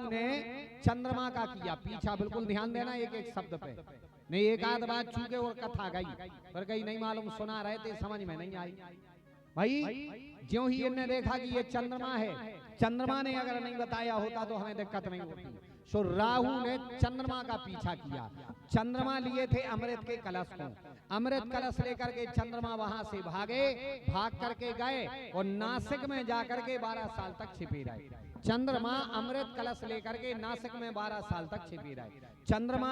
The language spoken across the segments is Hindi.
राहु ने चंद्रमा का किया पीछा। बिल्कुल ध्यान देना एक एक शब्द पे, नहीं एक आध बात चूके और कथा गई पर कहीं नहीं मालूम, सुना रहे थे समझ में नहीं आई। भाई ज्यों ही इन्होंने देखा कि ये चंद्रमा है, चंद्रमा ने अगर नहीं बताया होता तो हमें दिक्कत नहीं होती। सो राहु ने चंद्रमा का पीछा किया। चंद्रमा लिए थे अमृत के कलश को, अमृत कलश लेकर के चंद्रमा वहां से भाग करके गए और नासिक में जाकर के 12 साल तक छिपे रहे। चंद्रमा अमृत कलश लेकर के नासिक में 12 साल तक छिपे रहे। चंद्रमा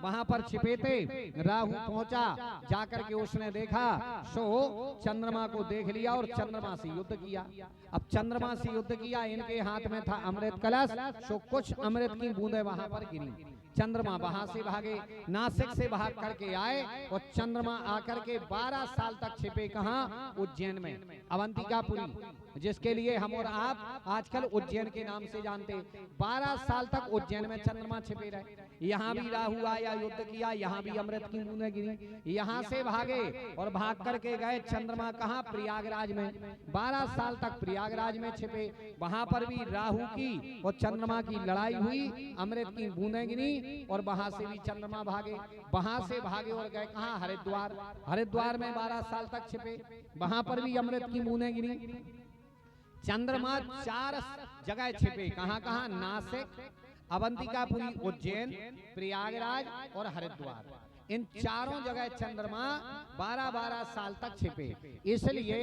वहां पर छिपे थे, राहु पहुंचा, जाकर के उसने देखा, सो चंद्रमा को देख लिया और चंद्रमा से युद्ध किया। अब चंद्रमा से युद्ध किया, इनके हाथ में था अमृत कलश, सो कुछ अमृत की बूंदें वहां पर गिरी। चंद्रमा वहां से भागे, नासिक से भाग करके आए और चंद्रमा आकर के 12 साल तक छिपे कहां? उज्जैन में, अवंतिकापुरी, जिसके लिए हम और आप आजकल उज्जैन के नाम से जानते। 12 साल तक उज्जैन में चंद्रमा छिपे रहे। यहाँ भी राहु आया, युद्ध किया, यहाँ भी अमृत की बूंदें गिरी। यहाँ से भागे और भाग करके गए चंद्रमा कहां? प्रयागराज में। 12 साल तक प्रयागराज में छिपे, वहां पर भी राहु की और चंद्रमा की लड़ाई हुई, अमृत की बूंदें गिरी और वहां से भी चंद्रमा भागे। वहां से भागे और गए कहां? हरिद्वार। हरिद्वार में 12 साल तक छिपे, वहां पर भी अमृत की बूंदें गिरी। चंद्रमा 4 जगह छिपे, कहां कहां? नासिक, अवंतिकापुरी, उज्जैन, प्रयागराज और हरिद्वार। इन चारों जगह चंद्रमा 12-12 साल तक छिपे। इसलिए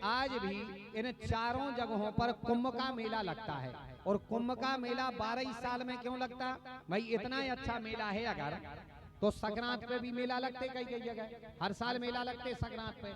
आज भी इन चारों जगहों पर कुंभ का मेला लगता है। और कुंभ का मेला 12 ही साल में क्यों लगता? भाई इतना ही अच्छा मेला है अगर तो संक्रांत पे भी मेला लगते कई कई जगह, हर साल मेला लगते संक्रांत पे।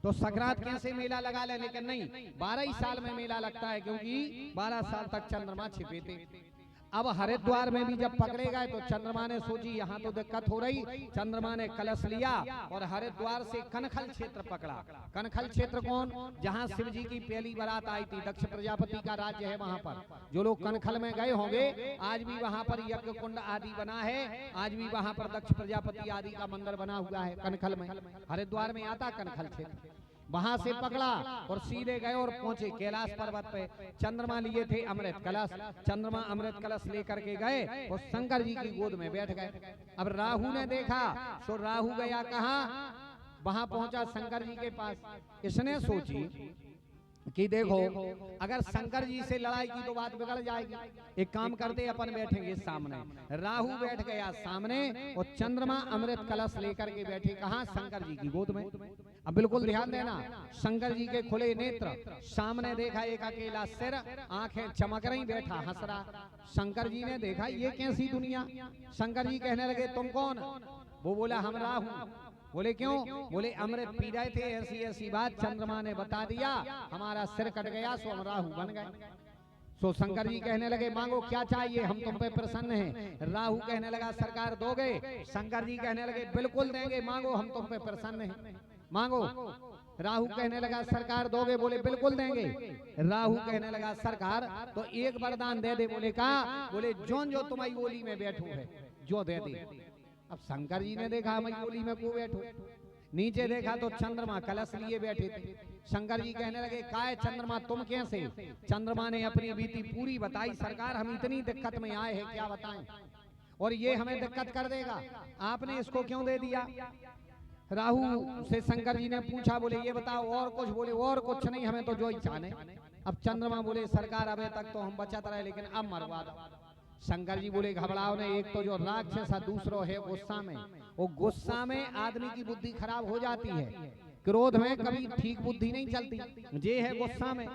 तो संक्रांत कैसे मेला लगा ले, लेकिन नहीं, 12 ही साल में मेला लगता है क्योंकि 12 साल तक चंद्रमा छिपे थे। अब हरिद्वार में भी जब पकड़े गए तो चंद्रमा ने सोची यहाँ तो दिक्कत हो रही, चंद्रमा ने कलश लिया और हरिद्वार से कनखल क्षेत्र पकड़ा। कनखल क्षेत्र कौन? जहाँ शिव जी की पहली बारात आई थी, दक्ष प्रजापति का राज्य है वहां पर। जो लोग कनखल में गए होंगे, आज भी वहां पर यज्ञ कुंड आदि बना है, आज भी वहां पर दक्ष प्रजापति आदि का मंदिर बना हुआ है कनखल में। हरिद्वार में आता कनखल क्षेत्र, वहां से पकड़ा और सीधे गए और पहुंचे कैलाश पर्वत पे। चंद्रमा लिए थे अमृत कलश, चंद्रमा अमृत कलश लेकर के गए और शंकर जी की गोद में बैठ गए। अब राहु ने देखा, सो राहु गया कहां? वहां पहुंचा शंकर जी के पास। इसने सोची कि देखो अगर शंकर जी से लड़ाई की तो बात बिगड़ जाएगी, एक काम करते अपन बैठेंगे सामने। राहु बैठ गया सामने और चंद्रमा अमृत कलश लेकर के बैठे कहां? शंकर जी की गोद में। अब बिल्कुल ध्यान देना, शंकर जी के खुले नेत्र, सामने देखा एक अकेला सिर, आंखें चमक रही, बैठा हंस रहा। शंकर जी ने देखा ये कैसी दुनिया। शंकर जी कहने लगे तुम कौन? वो बोला हम राहु। बोले क्यों? बोले अमृत पी रहे थे, ऐसी ऐसी बात चंद्रमा ने बता दिया, हमारा सिर कट गया, सो हम राहु बन गए। सो शंकर जी कहने लगे मांगो क्या चाहिए, हम तुम पे प्रसन्न हैं। राहु कहने लगा सरकार दोगे? शंकर जी कहने लगे बिल्कुल देंगे, मांगो हम तुम पे प्रसन्न हैं, मांगो। राहु कहने लगा सरकार दोगे? बोले बिल्कुल देंगे। राहु कहने लगा सरकार तो एक वरदान दे दे। बोले कहा? बोले जो तुम्हारी ओली में बैठू है जो दे दे। अब शंकर जी ने देखा मैं ओली में को बैठो, नीचे देखा तो चंद्रमा कलश लिए बैठे थे। शंकर जी कहने लगे काय चंद्रमा तुम कैसे? चंद्रमा ने अपनी बीती पूरी बताई, सरकार हम इतनी दिक्कत में आए हैं क्या बताएं, और ये हमें दिक्कत कर देगा, आपने इसको क्यों दे दिया? राहु से शंकर जी ने पूछा, बोले ये बताओ और कुछ? बोले और कुछ नहीं, हमें तो जो ही चाहे। अब चंद्रमा बोले सरकार अभी तक तो हम बचत रहे लेकिन अब मरवा दो। शंकर जी बोले घबराओ ने, एक तो जो राक्षस है, दूसरो है गुस्सा में। वो गुस्सा में आदमी की बुद्धि खराब हो जाती है, क्रोध में कभी ठीक बुद्धि नहीं चलती, ये है गुस्सा में।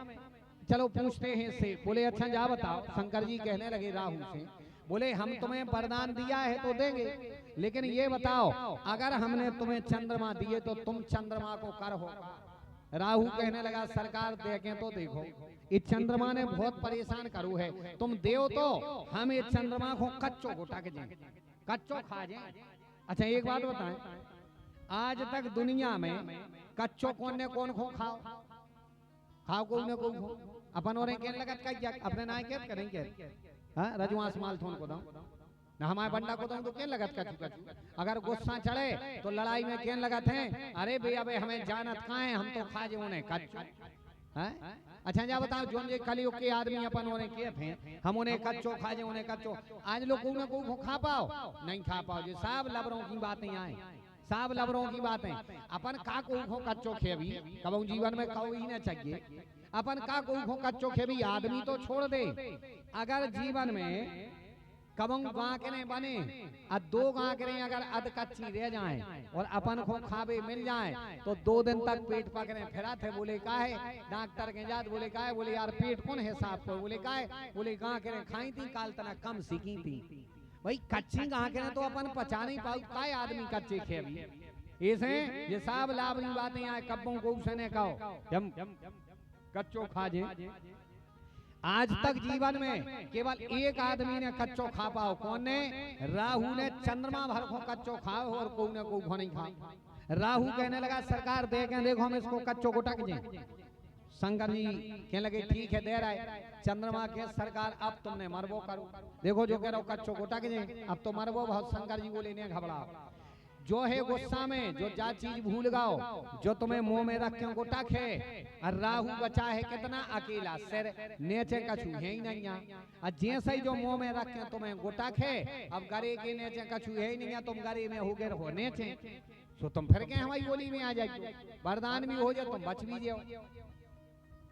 चलो पूछते हैं इससे। बोले अच्छा जा बताओ। शंकर जी कहने लगे राहु से, बोले हम तुम्हें वरदान दिया है तो देंगे, लेकिन ये बताओ अगर हमने तुम्हें चंद्रमा दिए तो तुम चंद्रमा को कर हो? राहु कहने लगा सरकार देखें तो देखो, इस चंद्रमा ने बहुत परेशान करू है, तुम देव तो हम इस चंद्रमा को कच्चो को टक जाए, कच्चो खा जाए। अच्छा एक बात बताएं, आज तक दुनिया में कच्चो कौन ने कौन को खाओ? खाओ को ने को अपन और केन लगत का अपने नाय के करेंगे। हां रजवास माल थोन को दो ना, हमारे बंडा को तो केन लगत का। अगर गुस्सा चढ़े तो लड़ाई में केन लगत है, अरे भैया भाई हमें जानत कहाँ है, हम तो खा जे उन्हें कच्चो। अच्छा जा बताओ जो ये कलयुग के आदमी अपन उन्हें के थे हम उन्हें कच्चो खा जे उन्हें कच्चो आज लोग को खा पाओ नहीं खा पाओ जी सब लबरों की बातें आए सब लबरों की बातें अपन का को कच्चो खेबी कब जीवन में कहो ही ना चाहिए अपन का को कच्चो खेबी आदमी तो छोड़ दे अगर जीवन में कबंग गांकने बने और दो गांकने अगर अध कच्ची रह जाएं और अपन को खावे मिल जाए तो 2 दिन तक पेट पकड़े फिरा थे बोले का है डॉक्टर के जात बोले का है बोले यार पेट कौन है साफ को बोले का है बोले गांकने खाई थी काल तना कम सीखी थी भाई कच्ची गांकने तो अपन पचा नहीं पाऊ काय आदमी कच्चे खेबी ऐसे ये सब लाभ की बातें आए कब्बों को उसने कहो हम कच्चो खा जे आज तक जीवन में केवल एक आदमी ने कच्चो खा पाओ कौन ने राहु ने चंद्रमा भर को कच्चो खाओ और कोई ने कोई नहीं खा राहु कहने लगा सरकार देखें देखो हम इसको कच्चो को टक जे शंकर जी कहने लगे ठीक है दे रहा है चंद्रमा के सरकार अब तुमने मरबो करो देखो जो कह रहा हो कच्चो को टक जे अब तो मरबो बहुत शंकर जी बोले नहीं घबराओ जो है गुस्सा में जो जा चीज भूल गाओ जो तुम्हें मुंह में रख के गोटा खे और राहु बचा है कितना अकेला सिर नेचे कछु है ही नहीं और जैसे ही जो मुंह में रख के तुम्हें गोटा खे अब गरे के नेचे कछु है ही नहीं तुम गरे में हो गए रहो नेचे तो तुम फिर के हमारी बोली में आ जाए वरदान भी हो जाए तुम बच भी जाओ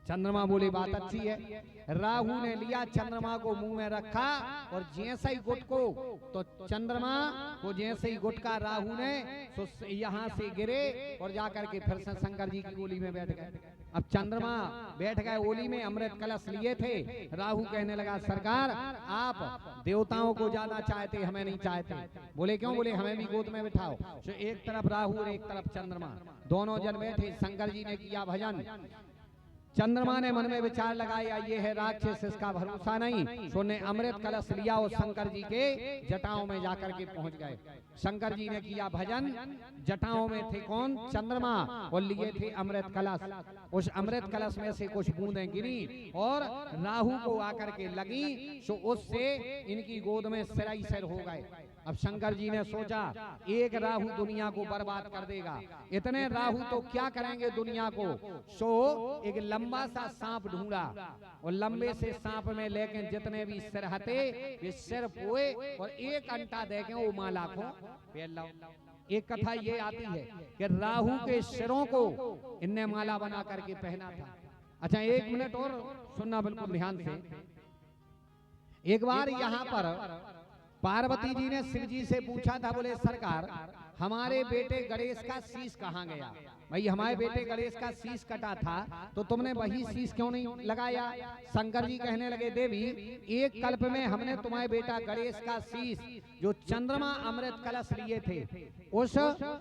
चंद्रमा बोली बात अच्छी है राहु ने लिया चंद्रमा को मुंह में रखा और जैसे ही गुट को तो चंद्रमा को जैसे ही गुटका राहु ने तो यहाँ से गिरे और जाकर के फिर से शंकर जी की गोली में बैठ गए अब चंद्रमा बैठ गए ओली में अमृत कलश लिए थे राहु कहने लगा सरकार आप देवताओं को जाना चाहते हमें नहीं चाहते बोले क्यों बोले हमें भी गोद में बिठाओ तो एक तरफ राहु और एक तरफ चंद्रमा दोनों जन बैठे शंकर जी ने किया भजन चंद्रमा ने मन में विचार लगाया ये है राक्षस इसका भरोसा नहीं सो ने अमृत कलश लिया और शंकर जी के जटाओं में जाकर के पहुंच गए शंकर जी ने किया भजन जटाओं में थे कौन चंद्रमा और लिए थे अमृत कलश उस अमृत कलश में से कुछ बूंदें गिरी और राहु को आकर के लगी सो उससे इनकी गोद में सिराई सिर हो गए अब शंकर जी ने सोचा एक राहु दुनिया को बर्बाद कर देगा इतने राहु तो क्या करेंगे दुनिया को सो एक लंबा सा सांप ढूंढा और लंबे से सांप में लेके जितने भी सिर हते वे सिर पोए और एक अंटा देके वो माला को पहन लाओ एक कथा ये आती है कि राहु के सिरों को इनने माला बना करके पहना था अच्छा 1 मिनट और सुनना बिल्कुल ध्यान से एक बार यहाँ पर पार्वती जी ने शिव जी से पूछा था बोले सरकार हमारे बेटे गणेश का शीश कहाँ गया भाई हमारे बेटे गणेश का शीश कटा था तो तुमने वही शीश क्यों नहीं लगाया शंकर जी कहने लगे देवी एक कल्प में हमने तुम्हारे बेटा गणेश का शीश जो चंद्रमा अमृत कलश लिए थे उस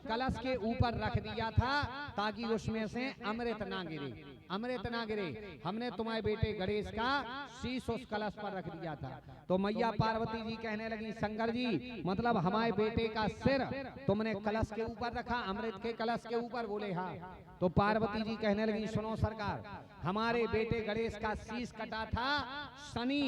कलश के ऊपर रख दिया था ताकि उसमें से अमृत ना गिरे हमने तुम्हारे बेटे गणेश का शीश उस कलश पर रख दिया था तो मैया पार्वती जी कहने लगी शंकर जी मतलब हमारे बेटे का सिर तुमने कलश के ऊपर रखा अमृत के कलश के ऊपर बोले हाँ तो पार्वती जी कहने लगी सुनो सरकार हमारे बेटे गणेश का शीश कटा था शनि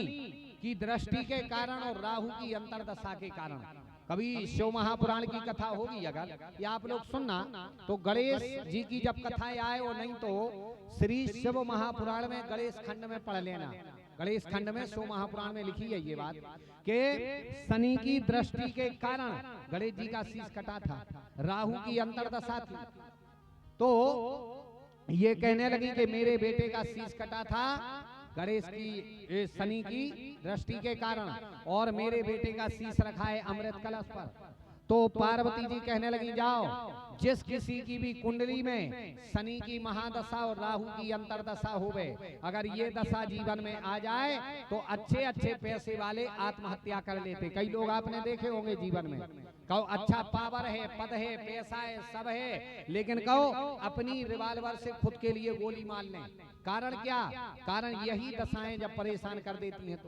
की दृष्टि के कारण और राहु की अंतर्दशा के कारण कभी शिव महापुराण की कथा होगी अगर या आप लोग सुनना तो गणेश जी की जब कथाएं आए और नहीं तो श्री शिव महापुराण में गणेश खंड में पढ़ लेना गणेश खंड में शिव महापुराण में लिखी है ये बात कि शनि की दृष्टि के कारण गणेश जी का शीश कटा था राहु की अंतर्दशा थी तो ये कहने लगी कि मेरे बेटे का शीश कटा था गणेश की शनि की दृष्टि के कारण और मेरे बेटे का शीश रखा है अमृत कलश पर तो पार्वती जी कहने लगी जाओ जिस किसी की भी कुंडली में शनि की महादशा और राहु की अंतर्दशा होवे अगर ये दशा जीवन में आ जाए तो अच्छे अच्छे पैसे वाले आत्महत्या कर लेते कई लोग आपने देखे होंगे जीवन में कहो अच्छा पावर है पद है पैसा है सब है लेकिन कहो अपनी रिवाल्वर से खुद के लिए गोली मार लें कारण क्या कारण यही दशाएं जब परेशान कर देती हैं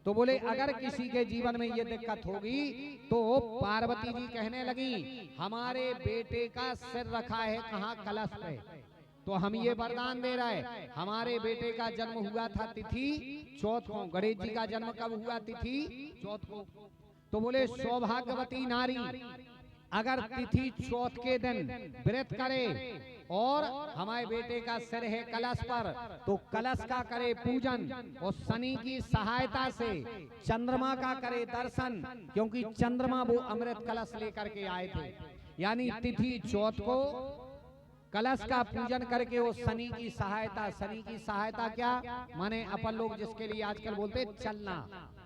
तो बोले अगर किसी के जीवन में ये दिक्कत होगी तो पार्वती जी कहने लगी हमारे बेटे का सिर रखा है कहाँ कलश पे तो हम ये वरदान दे रहे हैं हमारे बेटे का जन्म हुआ था तिथि चौथ को गणेश जी का जन्म कब हुआ तिथि चौथ को तो बोले सौभाग्यवती नारी अगर तिथि चौथ के दिन व्रत करे और हमारे बेटे का सिर है कलश पर, तो कलश का करे पूजन और शनि की सहायता से चंद्रमा का करे दर्शन, क्योंकि चंद्रमा वो अमृत कलश लेकर के आए थे। यानी तिथि चौथ को कलश का पूजन करके वो शनि की सहायता क्या माने अपन लोग जिसके लिए आजकल बोलते चलना,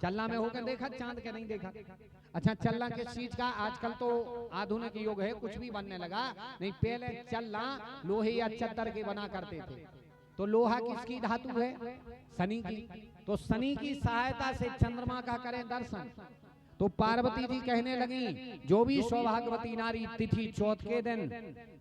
चलना में होकर देखा चांद के नहीं देखा। अच्छा चलना किस चीज का, आजकल तो आधुनिक युग है कुछ भी बनने लगा, नहीं पहले चलना लोहे या चद्दर के बना करते थे। तो लोहा किसकी धातु है, शनि की, तो शनि की सहायता से चंद्रमा का करें दर्शन। तो पार्वती जी कहने लगी जो भी सौभाग्यवती नारी तिथि चौथ के दिन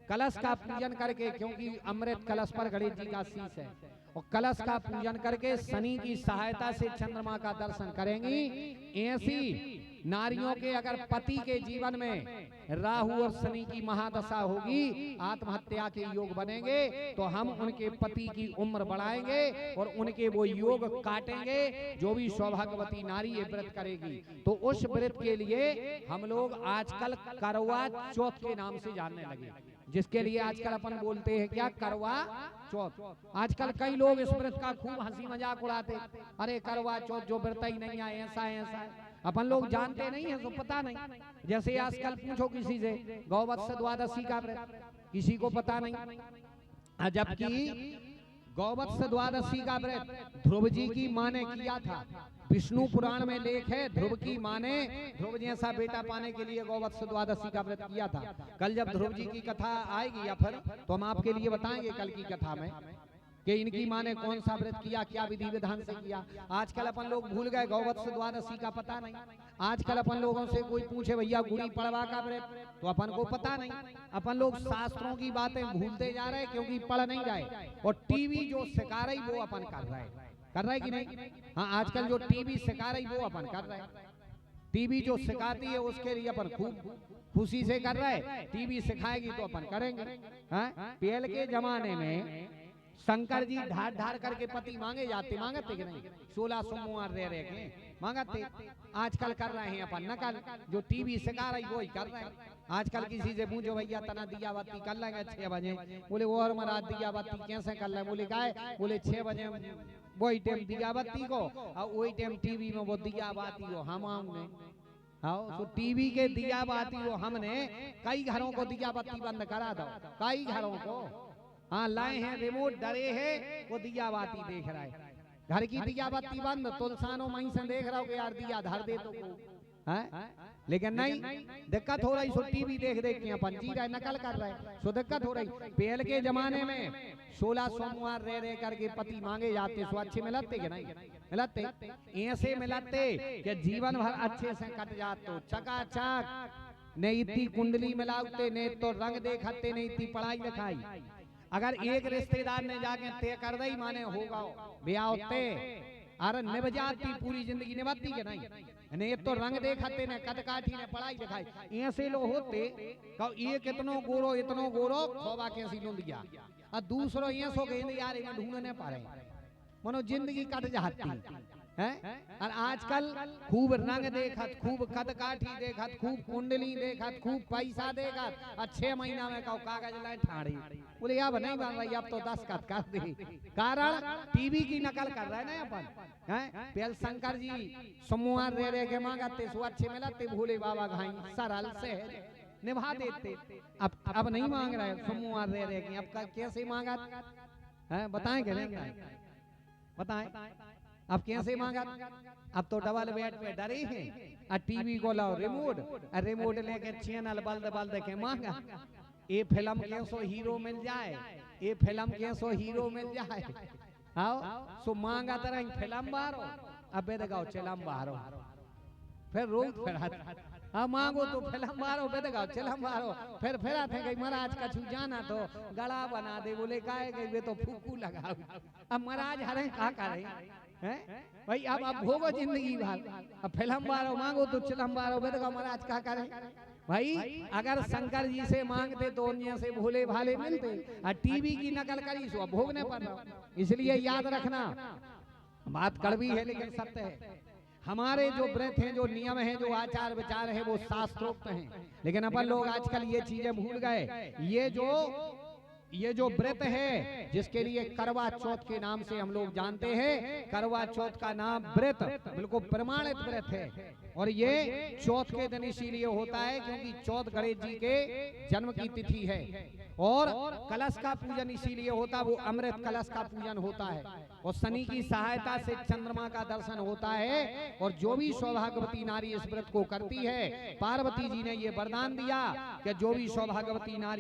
कलश का पूजन करके, क्योंकि अमृत कलश पर गणेश जी का शीश है, और कलश का पूजन करके शनि की सहायता से चंद्रमा का दर्शन करेंगी, ऐसी नारियों के अगर पति के जीवन में राहु और शनि की महादशा होगी, आत्महत्या के योग बनेंगे, तो हम उनके पति की उम्र बढ़ाएंगे और उनके वो योग काटेंगे। जो भी सौभाग्यवती नारी ये व्रत करेगी, तो उस व्रत के लिए हम लोग आजकल करवा चौथ के नाम से जानने लगे, जिसके लिए आजकल अपन बोलते हैं क्या, करवा चौथ। आजकल कई लोग इस व्रत का खूब हंसी मजाक उड़ाते, अरे करवा चौथ जो व्रत ही नहीं आए, ऐसा है। अपन लोग जानते नहीं है तो पता नहीं। जैसे आजकल पूछो किसी से गौवत्स द्वादशी का व्रत, किसी को पता नहीं, जबकि गौवत्स द्वादशी का व्रत ध्रुव जी की माँ ने किया था। विष्णु पुराण में लेख है, ध्रुव की माँ ने ध्रुव जैसा बेटा पाने के लिए गौवत्स द्वादशी का व्रत किया था। कल जब ध्रुव जी की कथा आएगी या फिर तो हम आपके लिए बताएंगे कल की कथा में कि इनकी माँ ने कौन सा व्रत किया, क्या विधि विधान से किया। आजकल अपन लोग भूल गए, गौवत्स द्वादशी का पता नहीं। आजकल अपन लोगों से कोई पूछे भैया गुड़ी पड़वा का व्रत, तो अपन को पता नहीं। अपन लोग शास्त्रों की बातें भूलते जा रहे क्योंकि पढ़ नहीं रहे, और टीवी जो सिखा रही वो अपन कर रहे कि नहीं। हाँ, आजकल जो टीवी सिखा रही वो अपन कर रहे। टीवी जो सिखाती है उसके लिए अपन खूब खुशी से कर रहे, टीवी सिखाएगी तो अपन करेंगे। पहले के जमाने में शंकर जी ढार ढार करके पति मांगे जाते, मांगते कि नहीं, 16 सोमवार रह के मांगते। आजकल कर रहे हैं अपन नकल, जो टीवी सिखा रही वो ही कर रहे हैं। आजकल किसी से पूछो भैया तना दिया बाती कर लेंगे 6 बजे, बोले वो और महाराज दिया बाती कैसे कर ले, बोले काय, बोले 6 बजे वही टाइम दिया बाती को और वही टाइम टीवी में वो दिया बाती हो हमने। आओ तो टीवी के दिया बाती हो हमने कई घरों को दिया बाती बंद करा दो, कई घरों को। हाँ लाए हैं रिमोट, डरे है वो दिया बाती देख रहा है, घर की दिया बाती बंद, तुलसानो मई से देख रहा हो कि यार दिया धर दे तो है। लेकिन नहीं, दिक्कत हो रही, सो टीवी देख देख के अपन जी रहे, नकल कर रहे, सो दिक्कत हो रही। पहले के जमाने में 16 सोमवार रह करके पति मांगे जाते, सो अच्छे मिलते कि नहीं मिलते, ऐसे मिलते कि जीवन भर अच्छे से कट जाते, चकाचक, नहीं इतनी कुंडली मिलाते, नहीं तो रंग देखते, नहीं इतनी पढ़ाई लिखाई। अगर एक रिश्तेदार ने जाके तय कर दई माने होगा ब्याह होते, अरे निभ जाती, पूरी जिंदगी निभाती के नहीं तो रंग देखते ने कद काठी ने पढ़ाई लिखाई। ऐसे लोग होते एक इतनो गोरो खोबा कैसी लूंद गया, और दूसरो ये सो गए यार इन्हें ढूंढने पा रहे, मनो जिंदगी कट जाती है। और आजकल खूब रंग देखत, खूब कद काठी देखत, खूब कुंडली देखत, खूब पैसा देखत, और 6 महीना में कहो कागज लाए ठाड़ी, बोले अब नहीं बन रही, अब तो 10 कद कर दी। कारण टीवी की नकल कर रहे ना अपन। पहले शंकर जी सोमवार रह के मांगते, सो अच्छे मिलते, भोले बाबा घाई सरल से निभा देते। अब नहीं मांग रहे सोमवार रह के, अब कैसे मांगत है बताएं कि नहीं बताएं, अब कैसे मांगा। अब तो डबल बेड पे डरे हैं, और टीवी को लाओ रिमोट, और रिमोट लेके चैनल बल्द बल्द के मांगा। ये फिल्म कैसो हीरो मिल जाए, ये फिल्म कैसो हीरो मिल जाए, आओ सो मांगा तरह फिल्म बारो, अब लगाओ चलम बारो, फिर रोज फिर हाँ मांगो तो फिल्म बारो, बेदगाओ चलम बारो, फिर आते गई महाराज कछु जाना तो गला बना दे, बोले काहे गई वे तो फूकू लगाओ। अब महाराज हरे का करे भाई, अब भोगो जिंदगी भर, अब फिल्म बारो मांगो तो चलम बारो, बेदगाओ महाराज का करे भाई। अगर शंकर जी से मांगते तो उन से भोले भाले मिलते, और टीवी की नकल करी सो भोगने पर। इसलिए याद रखना, बात कड़वी है लेकिन सत्य है। हमारे जो व्रत हैं, जो नियम हैं, जो आचार विचार है, वो शास्त्रोक्त हैं। लेकिन अपन लोग आजकल ये चीजें भूल गए। ये जो व्रत है, जिसके लिए करवा चौथ के नाम से हम लोग जानते हैं, करवा चौथ का नाम व्रत बिल्कुल प्रमाणित व्रत है। और ये चौथ के दिन इसीलिए होता है क्योंकि चौथ गणेश जी के जन्म की तिथि है। और कलश का पूजन इसीलिए होता है, वो अमृत कलश का पूजन होता है। और शनि की सहायता से चंद्रमा का दर्शन होता है। और जो भी सौभाग्यवती नारी इस व्रत को करती है, पार्वती जी ने ये वरदान दिया कि जो भी सौभाग्यवती नारी